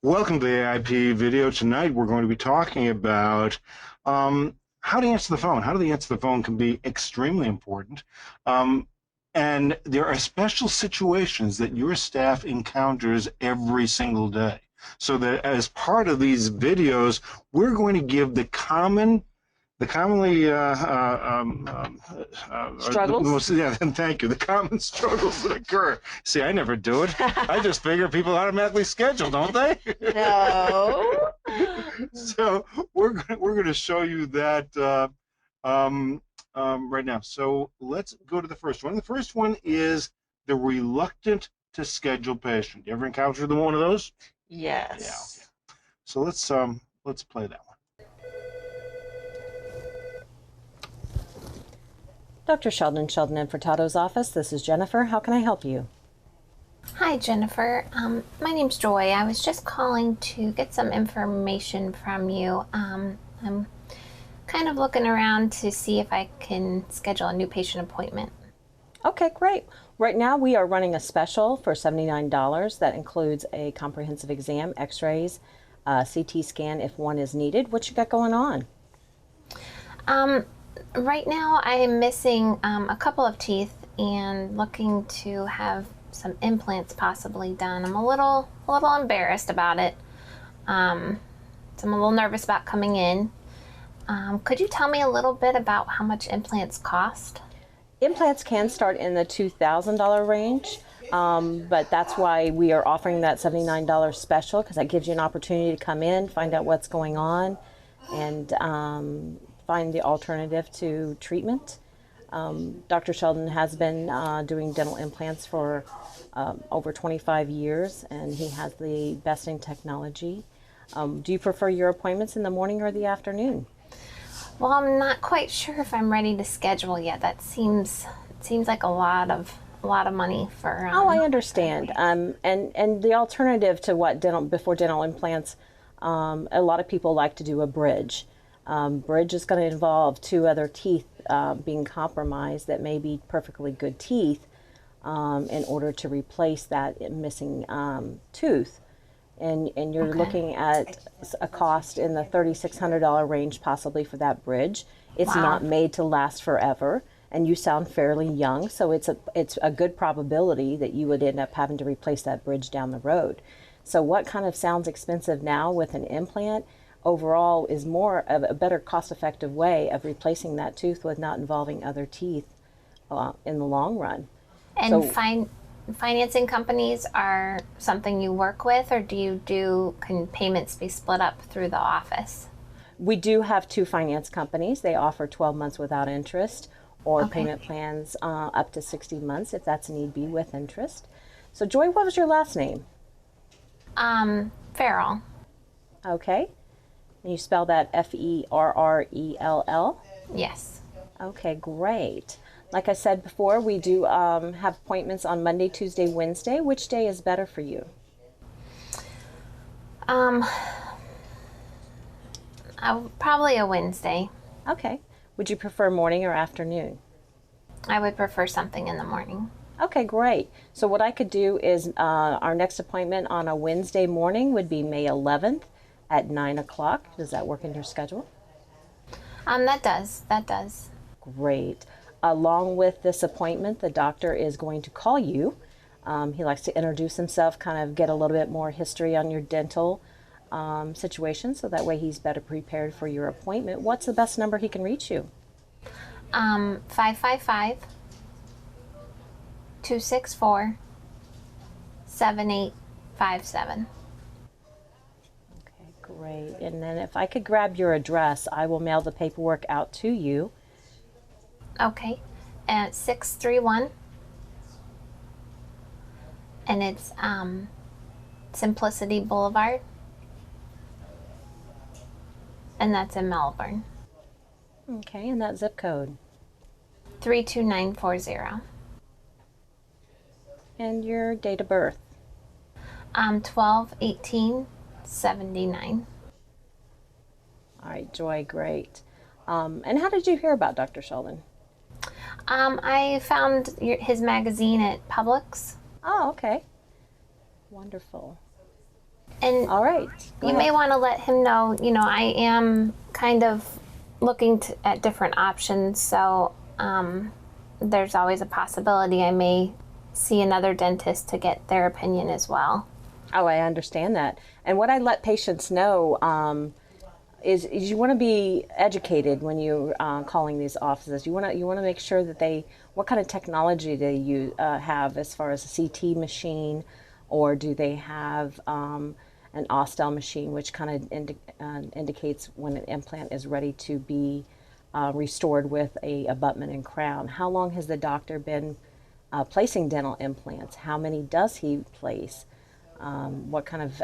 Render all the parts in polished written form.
Welcome to the AIP video. Tonight we're going to be talking about how to answer the phone. How to answer the phone can be extremely important. And there are special situations that your staff encounters every single day. So that as part of these videos, we're going to give the commonly Struggles? yeah, thank you. The common struggles that occur. See, I never do it. I just figure people automatically schedule, don't they? No. So we're going to show you that right now. So let's go to the first one. The first one is the reluctant to schedule patient. You ever encountered one of those? Yes. Yeah. So let's play that one. Dr. Sheldon Furtado's office. This is Jennifer. How can I help you? Hi, Jennifer. My name's Joy. I was just calling to get some information from you. I'm kind of looking around to see if I can schedule a new patient appointment. Okay, great. Right now we are running a special for $79 that includes a comprehensive exam, x-rays, CT scan if one is needed. What you got going on? Right now I am missing a couple of teeth and looking to have some implants possibly done. I'm a little embarrassed about it. So I'm a little nervous about coming in. Could you tell me a little bit about how much implants cost? Implants can start in the $2,000 range, but that's why we are offering that $79 special, because that gives you an opportunity to come in, find out what's going on, and find the alternative to treatment. Dr. Sheldon has been doing dental implants for over 25 years, and he has the best in technology. Do you prefer your appointments in the morning or the afternoon? Well, I'm not quite sure if I'm ready to schedule yet. That seems like a lot of money for. Oh, I understand. And the alternative to what before dental implants, a lot of people like to do a bridge. Bridge is going to involve two other teeth being compromised that may be perfectly good teeth in order to replace that missing tooth. And you're looking at a cost in the $3,600 range possibly for that bridge. It's not made to last forever, and you sound fairly young, so it's a good probability that you would end up having to replace that bridge down the road. So what kind of sounds expensive now with an implant overall is more of a better cost-effective way of replacing that tooth with not involving other teeth in the long run. And financing companies are something you work with, or can payments be split up through the office? We do have two finance companies. They offer 12 months without interest, or payment plans up to 60 months if that's need be with interest. So Joy, what was your last name? Farrell. Okay. And you spell that Ferrell? Yes. Okay, great. Like I said before, we do have appointments on Monday, Tuesday, Wednesday. Which day is better for you? Probably a Wednesday. Okay. Would you prefer morning or afternoon? I would prefer something in the morning. Okay, great. So what I could do is our next appointment on a Wednesday morning would be May 11th at 9 o'clock. Does that work in your schedule? That does. Great. Along with this appointment, the doctor is going to call you. He likes to introduce himself, kind of get a little bit more history on your dental situation, so that way he's better prepared for your appointment. What's the best number he can reach you? 555-264-7857. Okay, great. And then if I could grab your address, I will mail the paperwork out to you. Okay, at 631, and it's Simplicity Boulevard, and that's in Melbourne. Okay, and that zip code? 32940. And your date of birth? 12/18/79. All right, Joy, great. And how did you hear about Dr. Sheldon? I found his magazine at Publix. Oh, okay. Wonderful. And All right. Go you ahead. may want to let him know, I am kind of looking at different options. So there's always a possibility I may see another dentist to get their opinion as well. Oh, I understand that. And what I let patients know is you want to be educated when you're calling these offices. You want to make sure that what kind of technology they have as far as a CT machine, or do they have an Austell machine, which kind of indicates when an implant is ready to be restored with a abutment and crown. How long has the doctor been placing dental implants? How many does he place? What kind of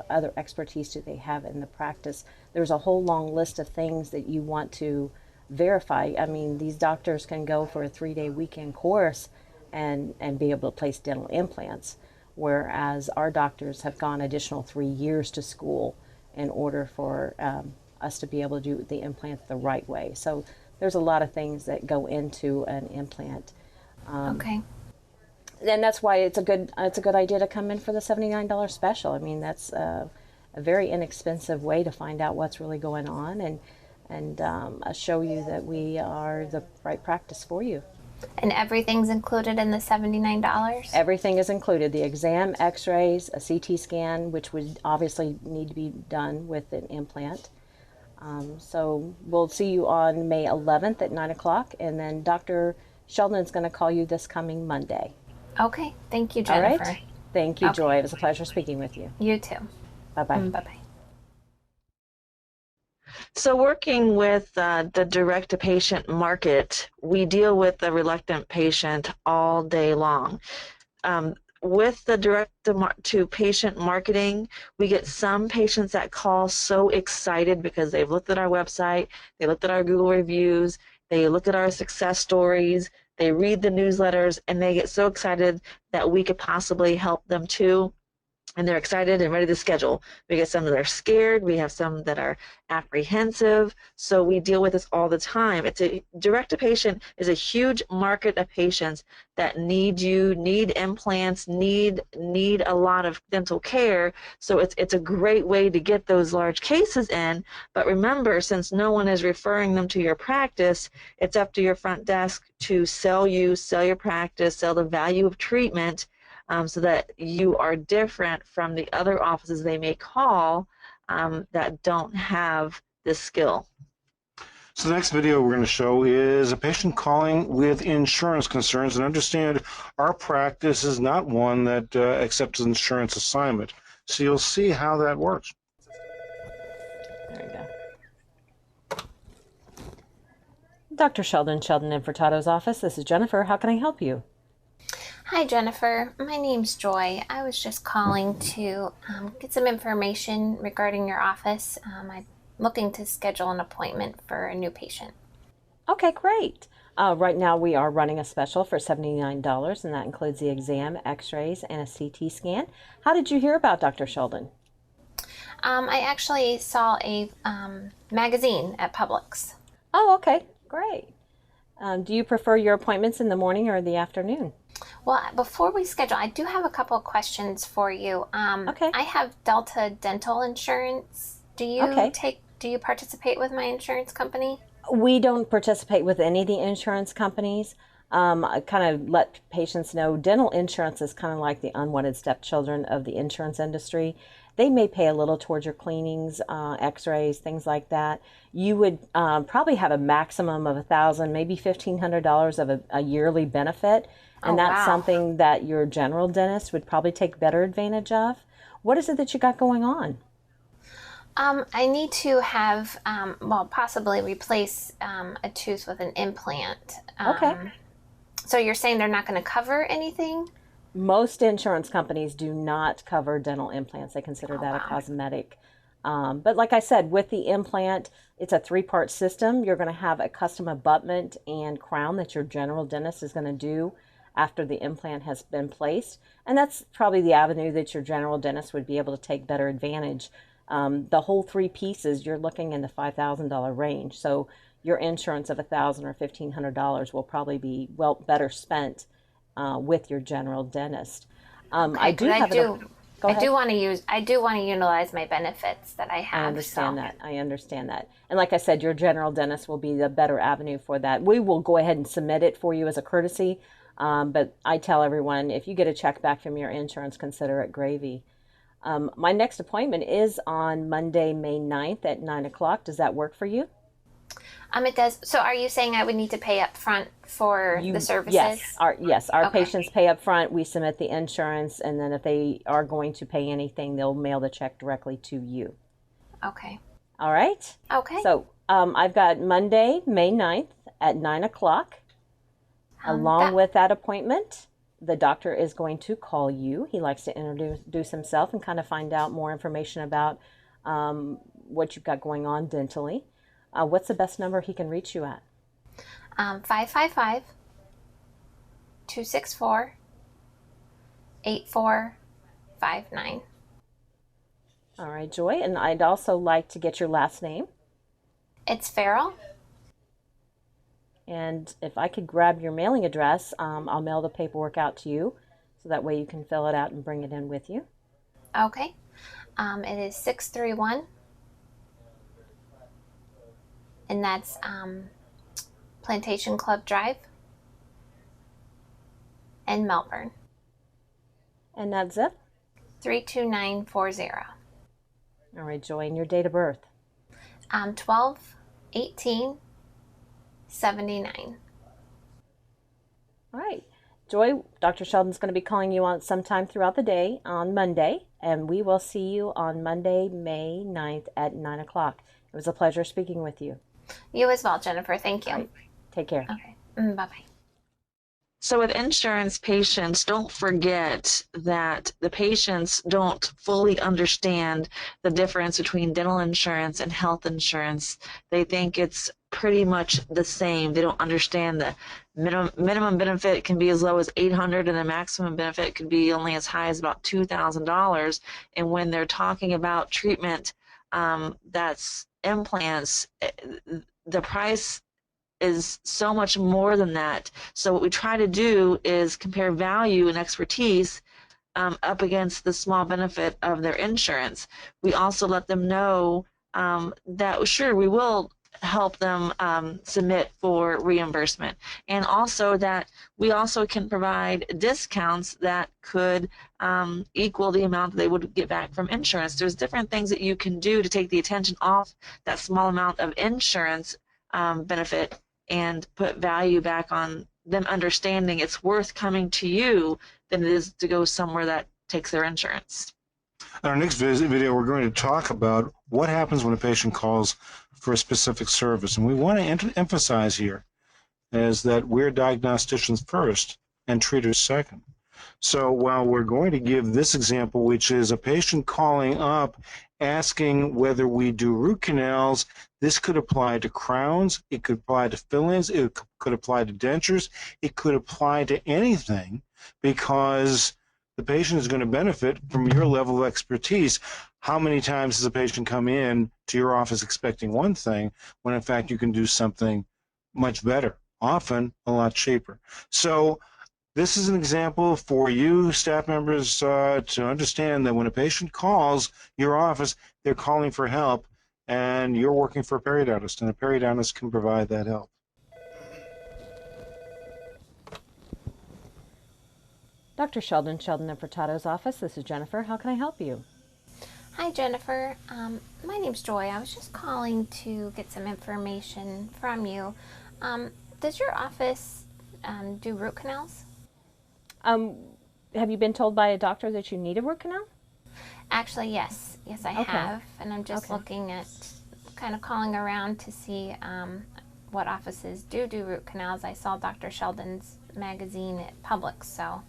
other expertise do they have in the practice? There's a whole long list of things that you want to verify. I mean, these doctors can go for a 3-day weekend course and be able to place dental implants, whereas our doctors have gone additional 3 years to school in order for us to be able to do the implant the right way. So there's a lot of things that go into an implant. Okay. And that's why it's a good idea to come in for the $79 special. I mean, that's a very inexpensive way to find out what's really going on and show you that we are the right practice for you. And everything's included in the $79? Everything is included: the exam, x-rays, a CT scan, which would obviously need to be done with an implant. So we'll see you on May 11th at 9 o'clock, and then Dr. Sheldon's going to call you this coming Monday. Okay. Thank you, All Jennifer. right? Thank you, Okay. Joy. It was a pleasure speaking with you. You too. Bye-bye. Bye-bye. So working with the direct-to-patient market, we deal with the reluctant patient all day long. With the direct-to-patient marketing, we get some patients that call so excited because they've looked at our website, they looked at our Google reviews, they look at our success stories, they read the newsletters, and they get so excited that we could possibly help them too. And they're excited and ready to schedule. We get some that are scared. We have some that are apprehensive. So we deal with this all the time. Direct-to-patient is a huge market of patients that need implants, need a lot of dental care. So it's a great way to get those large cases in. But remember, since no one is referring them to your practice, it's up to your front desk to sell your practice, sell the value of treatment, so that you are different from the other offices they may call that don't have this skill. So the next video we're going to show is a patient calling with insurance concerns, and understand our practice is not one that accepts an insurance assignment. So you'll see how that works. There you go. Dr. Sheldon in Furtado's office. This is Jennifer. How can I help you? Hi, Jennifer. My name's Joy. I was just calling to get some information regarding your office. I'm looking to schedule an appointment for a new patient. Okay, great. Right now we are running a special for $79, and that includes the exam, x-rays, and a CT scan. How did you hear about Dr. Sheldon? I actually saw a magazine at Publix. Oh, okay, great. Do you prefer your appointments in the morning or the afternoon? Well, before we schedule, I do have a couple of questions for you. Okay. I have Delta Dental Insurance. Do you participate with my insurance company? We don't participate with any of the insurance companies. I kind of let patients know dental insurance is kind of like the unwanted stepchildren of the insurance industry. They may pay a little towards your cleanings, x-rays, things like that. You would probably have a maximum of $1,000, maybe $1,500 of a yearly benefit. And that's something that your general dentist would probably take better advantage of. What is it that you got going on? I need to have, possibly replace a tooth with an implant. Okay. So you're saying they're not going to cover anything? Most insurance companies do not cover dental implants. They consider that a cosmetic. But like I said, with the implant, it's a 3-part system. You're going to have a custom abutment and crown that your general dentist is going to do after the implant has been placed. And that's probably the avenue that your general dentist would be able to take better advantage. The whole 3 pieces, you're looking in the $5,000 range. So your insurance of $1,000 or $1,500 will probably be better spent with your general dentist. Okay, I do have Go ahead. I do want to utilize my benefits that I have. I understand so. that. I understand that. And like I said, your general dentist will be the better avenue for that. We will go ahead and submit it for you as a courtesy. But I tell everyone, if you get a check back from your insurance, consider it gravy. My next appointment is on Monday, May 9th at 9 o'clock. Does that work for you? It does. So are you saying I would need to pay up front for the services? Yes, our Okay. patients pay up front. We submit the insurance, and then if they are going to pay anything, they'll mail the check directly to you. Okay. All right? Okay. So I've got Monday, May 9th at 9 o'clock. Along with that appointment, the doctor is going to call you. He likes to introduce himself and kind of find out more information about what you've got going on dentally. What's the best number he can reach you at? 555-264-8459. All right, Joy. And I'd also like to get your last name. It's Farrell. And if I could grab your mailing address, I'll mail the paperwork out to you. So that way you can fill it out and bring it in with you. Okay. It is 631. And that's Plantation Club Drive in Melbourne. And that zip? 32940. All right, Joy. And your date of birth? 12/18/79. All right. Joy, Dr. Sheldon's going to be calling you on sometime throughout the day on Monday, and we will see you on Monday, May 9th at 9 o'clock. It was a pleasure speaking with you. You as well, Jennifer. Thank you. Right. Take care. Okay. Bye-bye. So with insurance patients, don't forget that the patients don't fully understand the difference between dental insurance and health insurance. They think it's pretty much the same. They don't understand the minimum benefit can be as low as $800 and the maximum benefit could be only as high as about $2,000. And when they're talking about treatment, that's implants, the price is so much more than that. So what we try to do is compare value and expertise up against the small benefit of their insurance. We also let them know that sure, we will help them submit for reimbursement, and also that we also can provide discounts that could equal the amount that they would get back from insurance. There's different things that you can do to take the attention off that small amount of insurance benefit and put value back on them understanding it's worth coming to you than it is to go somewhere that takes their insurance. In our next video, we're going to talk about what happens when a patient calls for a specific service. And we want to emphasize here is that we're diagnosticians first and treaters second. So while we're going to give this example, which is a patient calling up asking whether we do root canals, this could apply to crowns, it could apply to fill-ins, it could apply to dentures, it could apply to anything, because the patient is going to benefit from your level of expertise. How many times does a patient come in to your office expecting one thing when in fact you can do something much better, often a lot cheaper? So this is an example for you staff members to understand that when a patient calls your office, they're calling for help, and you're working for a periodontist, and a periodontist can provide that help. Dr. Sheldon and Furtado's office. This is Jennifer. How can I help you? Hi, Jennifer. My name's Joy. I was just calling to get some information from you. Does your office do root canals? Have you been told by a doctor that you need a root canal? Actually, yes. Yes, I have. And I'm just looking at kind of calling around to see what offices do root canals. I saw Dr. Sheldon's magazine at Publix, so.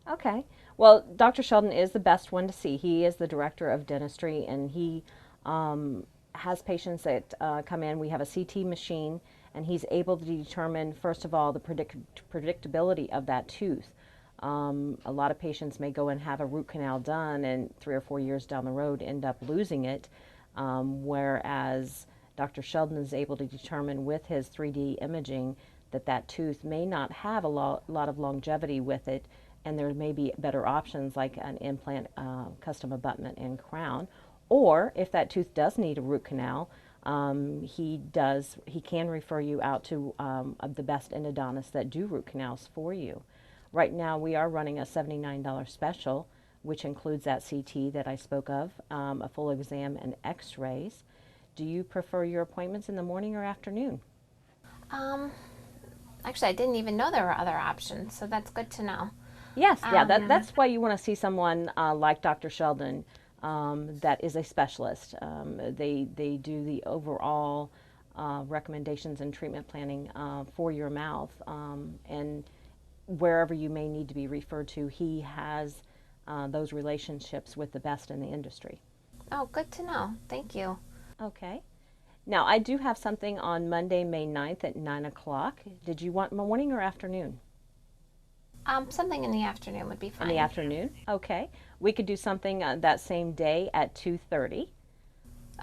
Okay. Well, Dr. Sheldon is the best one to see. He is the director of dentistry, and he has patients that come in. We have a CT machine, and he's able to determine, first of all, the predictability of that tooth. A lot of patients may go and have a root canal done, and 3 or 4 years down the road end up losing it, whereas Dr. Sheldon is able to determine with his 3D imaging that that tooth may not have a lot of longevity with it, and there may be better options like an implant, custom abutment, and crown. Or if that tooth does need a root canal, he can refer you out to the best endodontists that do root canals for you. Right now we are running a $79 special, which includes that CT that I spoke of, a full exam and x-rays. Do you prefer your appointments in the morning or afternoon? Actually, I didn't even know there were other options, so that's good to know. Yes, yeah, that's why you want to see someone like Dr. Sheldon that is a specialist. They do the overall recommendations and treatment planning for your mouth, and wherever you may need to be referred to, he has those relationships with the best in the industry. Oh, good to know. Thank you. Okay. Now, I do have something on Monday, May 9th at 9 o'clock. Did you want morning or afternoon? Something in the afternoon would be fine. In the afternoon? Okay. We could do something that same day at 2:30.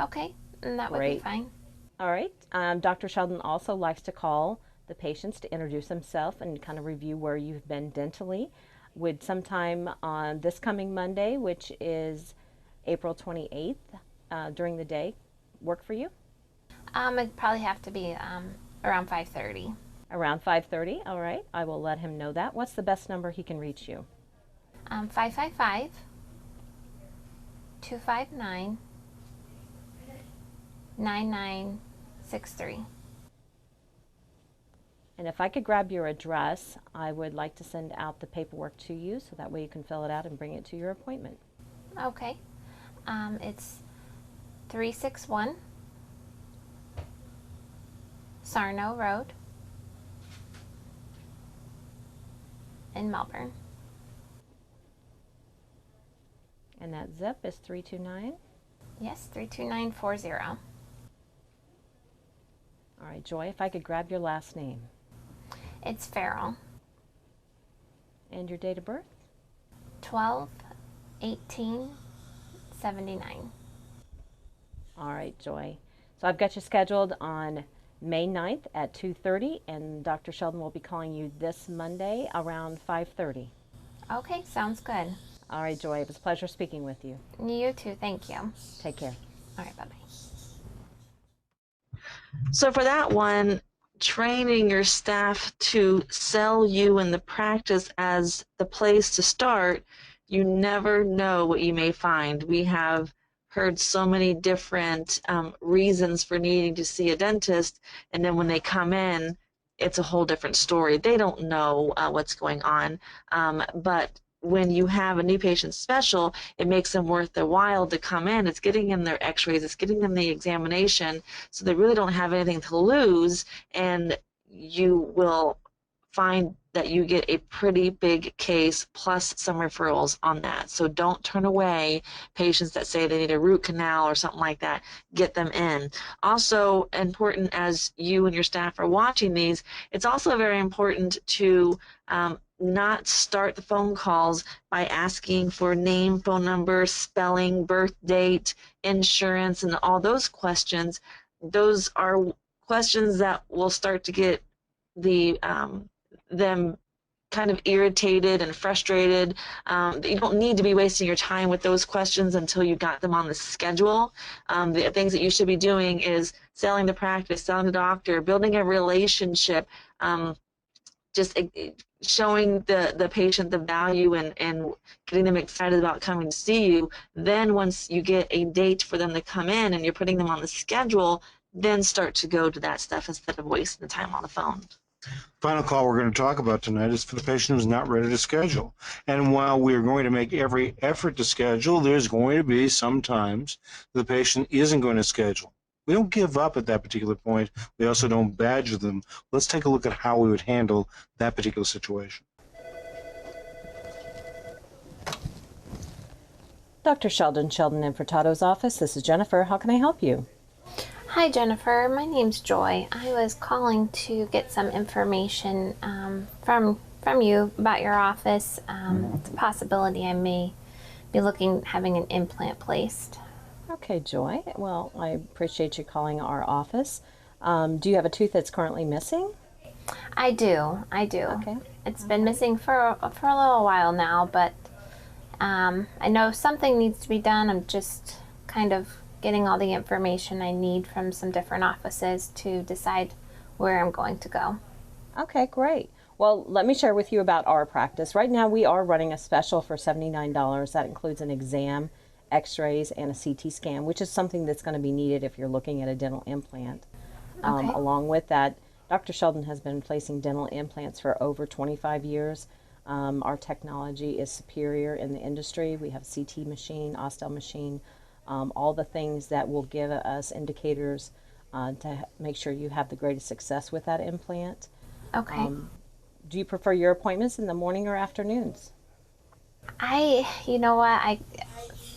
Okay, and that would be Great. fine. All right. Dr. Sheldon also likes to call the patients to introduce himself and kind of review where you've been dentally. Would sometime on this coming Monday, which is April 28th, during the day, work for you? It'd probably have to be around 5:30. Around 5:30? All right. I will let him know that. What's the best number he can reach you? 555 259 9963. And if I could grab your address, I would like to send out the paperwork to you so that way you can fill it out and bring it to your appointment. Okay. It's 361 Sarno Road in Melbourne. And that zip is 329. Yes, 32940. All right, Joy, if I could grab your last name It's Farrell. and your date of birth. 12/18/79. All right, Joy. So I've got you scheduled on May 9th at 2:30, and Dr. Sheldon will be calling you this Monday around 5:30. Okay, sounds good. All right, Joy, it was a pleasure speaking with you. You too, thank you. Take care. All right, bye-bye. So for that one, training your staff to sell you and the practice as the place to start, you never know what you may find. We have heard so many different reasons for needing to see a dentist, and then when they come in, it's a whole different story. They don't know what's going on, but when you have a new patient special, it makes them worth their while to come in. It's getting them their x-rays, it's getting them the examination, so they really don't have anything to lose, and you will find that you get a pretty big case plus some referrals on that. So don't turn away patients that say they need a root canal or something like that. Get them in. Also important, as you and your staff are watching these, it's also very important to not start the phone calls by asking for name, phone number, spelling, birth date, insurance, and all those questions. Those are questions that will start to get them kind of irritated and frustrated. You don't need to be wasting your time with those questions until you got them on the schedule. The things that you should be doing is selling the practice, selling the doctor, building a relationship, just showing the patient the value and getting them excited about coming to see you. Then once you get a date for them to come in and you're putting them on the schedule, then start to go to that stuff instead of wasting the time on the phone. Final call we're going to talk about tonight is for the patient who's not ready to schedule. And while we're going to make every effort to schedule, there's going to be sometimes the patient isn't going to schedule. We don't give up at that particular point. We also don't badger them. Let's take a look at how we would handle that particular situation. Dr. Sheldon and Furtado's office. This is Jennifer. How can I help you? Hi, Jennifer. My name's Joy. I was calling to get some information from you about your office. It's a possibility I may be having an implant placed. Okay, Joy. Well, I appreciate you calling our office. Do you have a tooth that's currently missing? I do. I do. Okay. It's been missing for a little while now, but I know something needs to be done. I'm just kind of getting all the information I need from some different offices to decide where I'm going to go. Okay, great. Well, let me share with you about our practice. Right now, we are running a special for $79. That includes an exam, x-rays, and a CT scan, which is something that's going to be needed if you're looking at a dental implant. Okay. Along with that, Dr. Sheldon has been placing dental implants for over 25 years. Our technology is superior in the industry. We have a CT machine, Ostel machine, all the things that will give us indicators to make sure you have the greatest success with that implant. Okay. Do you prefer your appointments in the morning or afternoons? You know what,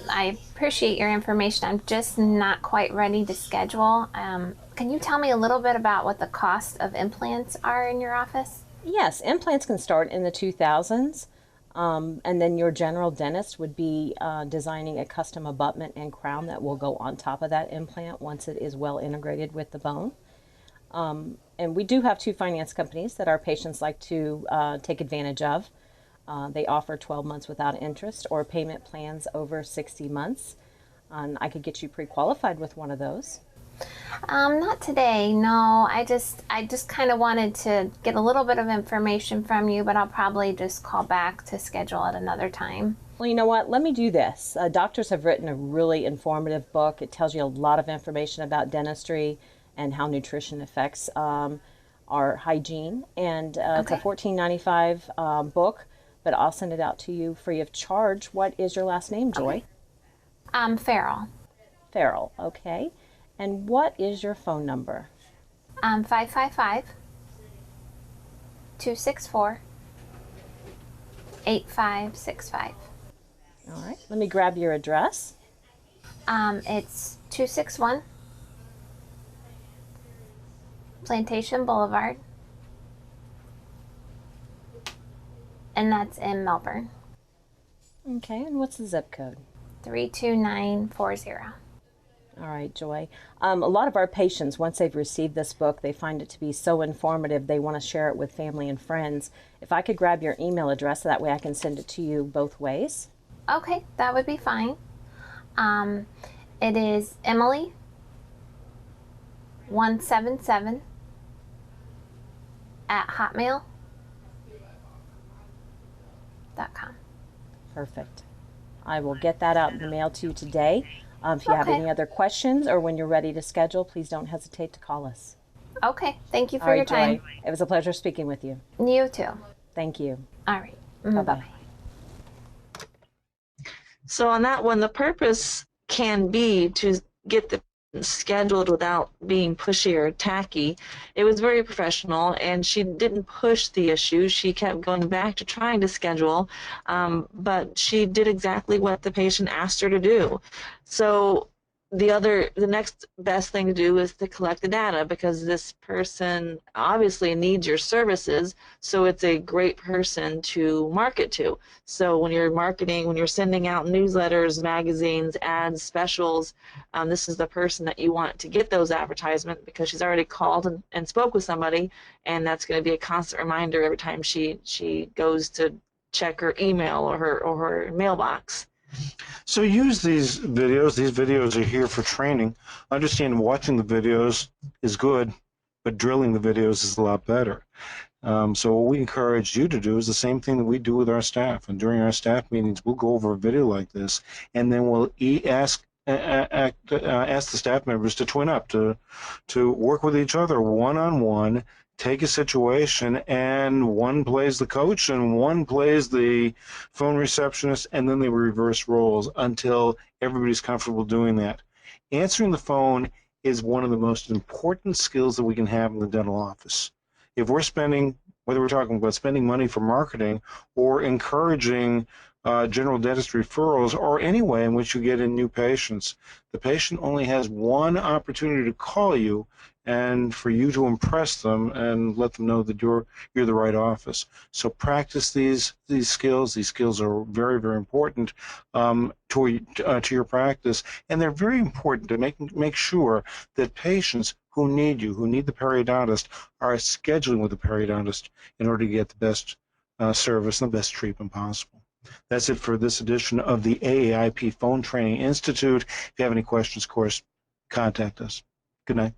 I appreciate your information. I'm just not quite ready to schedule. Can you tell me a little bit about what the cost of implants are in your office? Yes, implants can start in the 2000s, and then your general dentist would be designing a custom abutment and crown that will go on top of that implant once it is well integrated with the bone. And we do have two finance companies that our patients like to take advantage of. They offer 12 months without interest or payment plans over 60 months. And I could get you pre-qualified with one of those. Not today, no. I just kind of wanted to get a little bit of information from you, but I'll probably just call back to schedule at another time. Well, you know what? Let me do this. Doctors have written a really informative book. It tells you a lot of information about dentistry and how nutrition affects our hygiene. And it's a $14.95 book, but I'll send it out to you free of charge. What is your last name, Joy? Farrell. Farrell, okay. And what is your phone number? 555-264-8565. All right, let me grab your address. It's 261 Plantation Boulevard, and that's in Melbourne. Okay, and what's the zip code? 32940. All right, Joy. A lot of our patients, once they've received this book, they find it to be so informative, they want to share it with family and friends. If I could grab your email address, that way I can send it to you both ways. Okay, that would be fine. It is Emily177@hotmail.com. Perfect. I will get that out in the mail to you today. If you have any other questions or when you're ready to schedule, please don't hesitate to call us. Okay, thank you for All right, your time. Joy. It was a pleasure speaking with you. You too. Thank you. All right. Bye-bye. Bye-bye. So on that one, the purpose can be to get the scheduled without being pushy or tacky. It was very professional, and she didn't push the issue. She kept going back to trying to schedule, but she did exactly what the patient asked her to do. So the next best thing to do is to collect the data, because this person obviously needs your services, so it's a great person to market to. So when you're marketing, when you're sending out newsletters, magazines, ads, specials, this is the person that you want to get those advertisements, because she's already called and spoke with somebody, and that's going to be a constant reminder every time she goes to check her email or her mailbox. So use these videos. These videos are here for training. Understand watching the videos is good, but drilling the videos is a lot better. So what we encourage you to do is the same thing that we do with our staff. And during our staff meetings, we'll go over a video like this, and then we'll ask the staff members to twin up, to work with each other one-on-one, take a situation, and one plays the coach and one plays the phone receptionist, and then they reverse roles until everybody's comfortable doing that. Answering the phone is one of the most important skills that we can have in the dental office. If we're spending, whether we're talking about spending money for marketing or encouraging general dentist referrals, or any way in which you get in new patients, the patient only has one opportunity to call you and for you to impress them and let them know that you're the right office. So practice these skills. These skills are very, very important to your practice, and they're very important to make sure that patients who need you, who need the periodontist, are scheduling with the periodontist in order to get the best service and the best treatment possible. That's it for this edition of the AAIP Phone Training Institute. If you have any questions, of course, contact us. Good night.